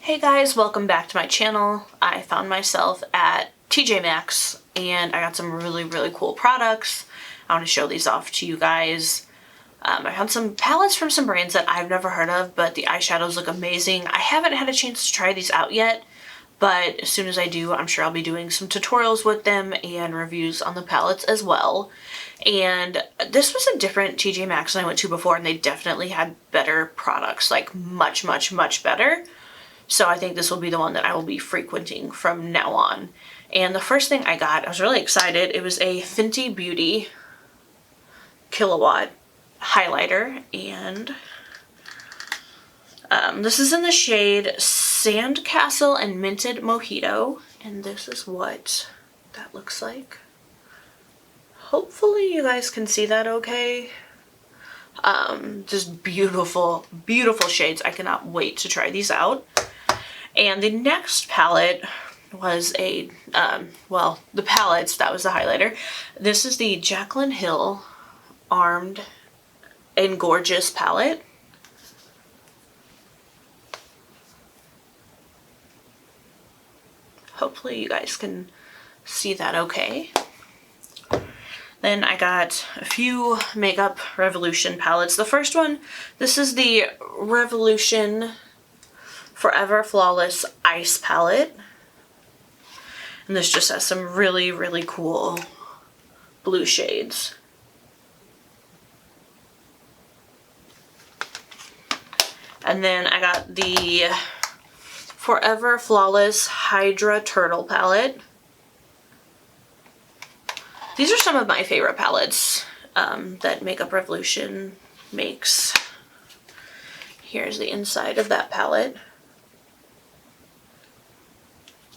Hey guys, welcome back to my channel. I found myself at TJ Maxx and I got some really cool products. I want to show these off to you guys. I found some palettes from some brands that I've never heard of, but the eyeshadows look amazing. I haven't had a chance to try these out yet, but as soon as I do, I'm sure I'll be doing some tutorials with them and reviews on the palettes as well. And this was a different TJ Maxx than I went to before, and they definitely had better products, like much better. So I think this will be the one that I will be frequenting from now on. And the first thing I got, I was really excited. It was a Fenty Beauty Kilowatt highlighter, and this is in the shade Sandcastle and Minted Mojito, and this is what that looks like. Hopefully you guys can see that okay. Just beautiful shades. I cannot wait to try these out. And the next palette was a, well, the palettes, that was the highlighter. This is the Jaclyn Hill Armed and Gorgeous palette. Hopefully you guys can see that okay. Then I got a few Makeup Revolution palettes. The first one, this is the Revolution Forever Flawless Ice palette. And this just has some really cool blue shades. And then I got the Forever Flawless Hydra Turtle palette. These are some of my favorite palettes that Makeup Revolution makes. Here's the inside of that palette.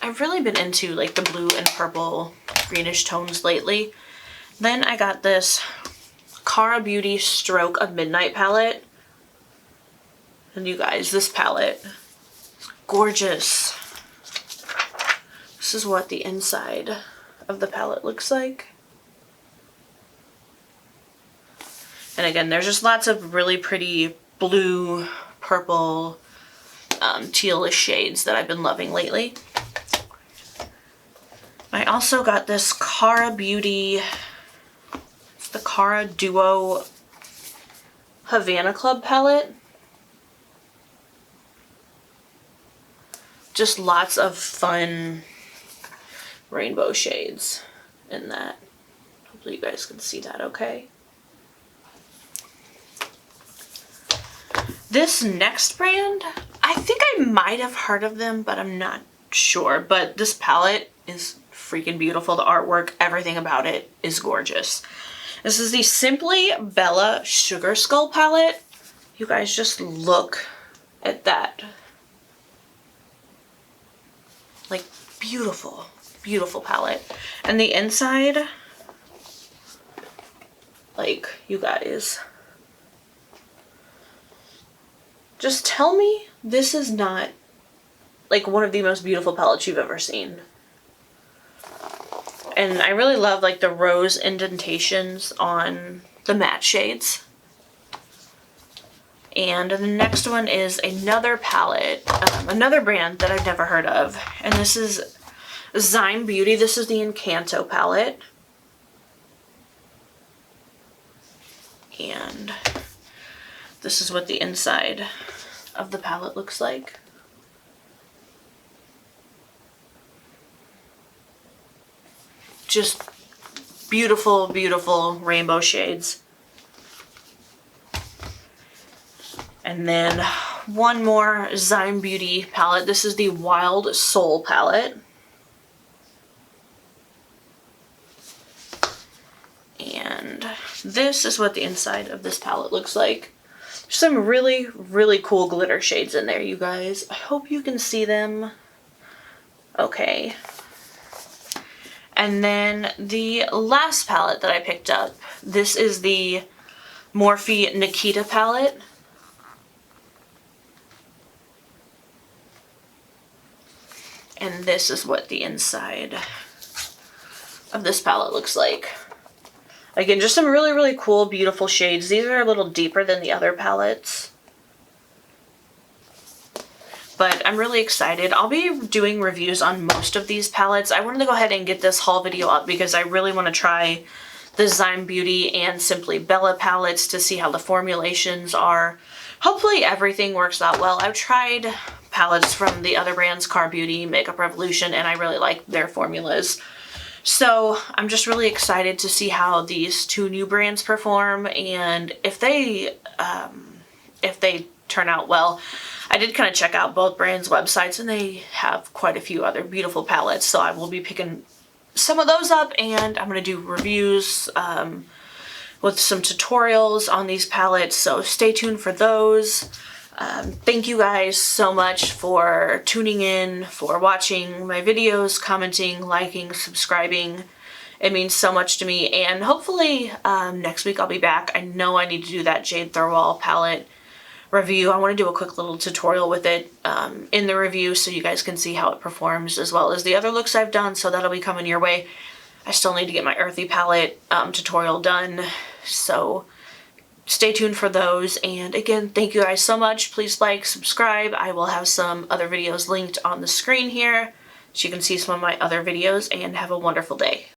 I've really been into like the blue and purple greenish tones lately. Then I got this Cara Beauty Stroke of Midnight palette. And you guys, this palette is gorgeous. This is what the inside of the palette looks like. And again, there's just lots of really pretty blue, purple, tealish shades that I've been loving lately. I also got this Cara Beauty, it's the Cara Duo Havana Club palette. Just lots of fun rainbow shades in that. Hopefully you guys can see that okay. This next brand, I think I might have heard of them, but I'm not sure. But this palette is freaking beautiful. The artwork, everything about it is gorgeous. This is the Simply Bella Sugar Skull palette. You guys just look at that. Like, beautiful palette. And the inside, like, you guys, just tell me this is not like one of the most beautiful palettes you've ever seen. And I really love like the rose indentations on the matte shades. And the next one is another palette, another brand that I've never heard of. And this is Zyme Beauty. This is the Encanto palette. And this is what the inside of the palette looks like. Just beautiful rainbow shades. And then one more Zyme Beauty palette. This is the Wild Soul palette. And this is what the inside of this palette looks like. There's some really cool glitter shades in there, you guys. I hope you can see them okay. And then the last palette that I picked up, this is the Morphe Nikita palette. And this is what the inside of this palette looks like. Again, just some really cool, beautiful shades. These are a little deeper than the other palettes. but I'm really excited. I'll be doing reviews on most of these palettes. I wanted to go ahead and get this haul video up because I really want to try the Zyme Beauty and Simply Bella palettes to see how the formulations are. Hopefully everything works out well. I've tried palettes from the other brands, Car Beauty, Makeup Revolution, and I really like their formulas. So I'm just really excited to see how these two new brands perform, and if they turn out well. I did kind of check out both brands' websites, and they have quite a few other beautiful palettes, so I will be picking some of those up, and I'm going to do reviews with some tutorials on these palettes, so stay tuned for those. Thank you guys so much for tuning in, for watching my videos, commenting, liking, subscribing. It means so much to me, and hopefully next week I'll be back. I know I need to do that Jade Thirlwall palette review. I want to do a quick little tutorial with it in the review so you guys can see how it performs, as well as the other looks I've done, so that'll be coming your way. I still need to get my Earthy palette tutorial done, so stay tuned for those. And again, thank you guys so much. Please like, subscribe. I will have some other videos linked on the screen here so you can see some of my other videos, and have a wonderful day.